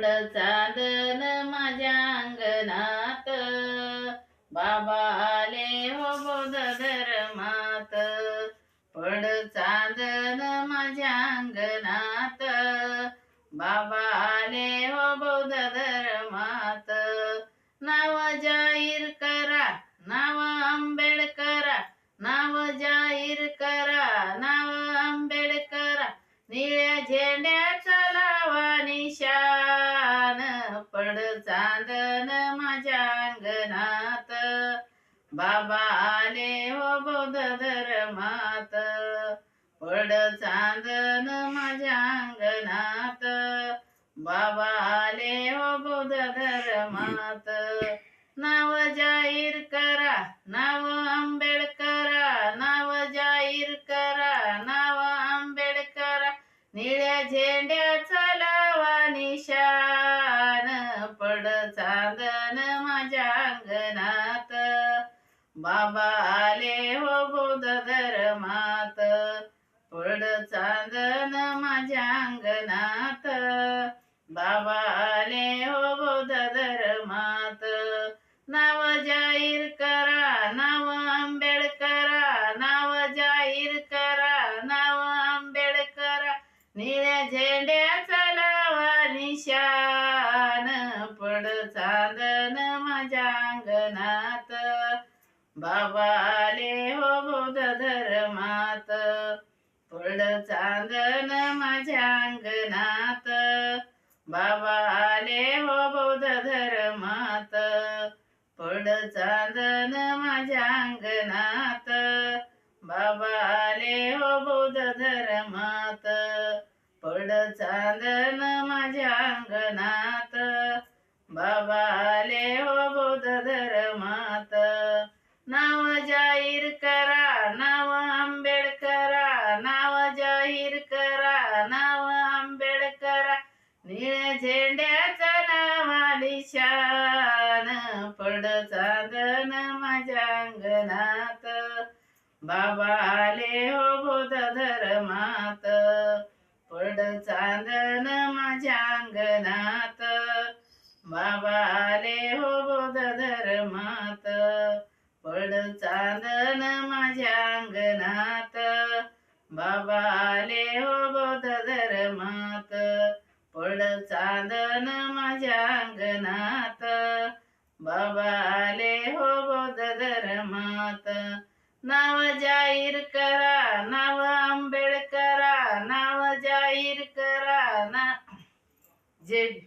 चांदण माझ्या अंगणात, बाबा आले हो बौद्ध धर्मात. चांदण माझ्या अंगणात, बाबा आले हो बौद्ध धर्मात. नाव जाहीर करा, नाव आंबेडकरा, नाव जाहीर करा, नाव आंबेडकरा. निळ्या झेंड्याचा लावा निशान, चांदण माझ्या अंगणात, बाबा आले हो बौद्ध धर्मात. चांदण माझ्या अंगणात, बाबा आले हो बौद्ध धर्मात. नाव जाहीर करा, नाव आंबेडकरा, नाव जाहीर करा, नाव आंबेडकरा. निळ्या झेंड्याचा लावा निशान, चांदण माझ्या अंगणात, बाबा आले हो बौद्ध धर्मात. चांदण माझ्या अंगणात, बाबा आले हो बौद्ध धर्मात. नाव जाहीर करा, नाव आंबेडकरा, नाव जाहीर करा, नाव आंबेडकरा. निळ्या झेंड्याचा लावा निशान, चांदण माझ्या अंगणात, बाबा आले हो बौद्ध धर्मात. चांदण माझ्या अंगणात, बाबा आले हो बौद्ध धर्मात. चांदण माझ्या अंगणात, बाबा आले हो बौद्ध धर्मात. चांदण माझ्या अंगणात, बाबा आले हो बौद्ध धर्मात. नाव जाहीर करा, नाव आंबेडकरा, नाव जाहीर करा, नाव आंबेडकरा. निळ्या झेंड्याचा लावा निशान, चांदण माझ्या अंगणात, बाबा आले हो बौद्ध धर्मात. चांदण माझ्या अंगणात, बाबा आले हो बौद्ध धर्मात. चांदण माझ्या अंगणात, बाबा आले हो बौद्ध धर्मात. चांदण माझ्या अंगणात, बाबा आले हो बौद्ध धर्मात. नाव जाहीर करा, नाव आंबेडकरा, नाव जाहीर करा, जे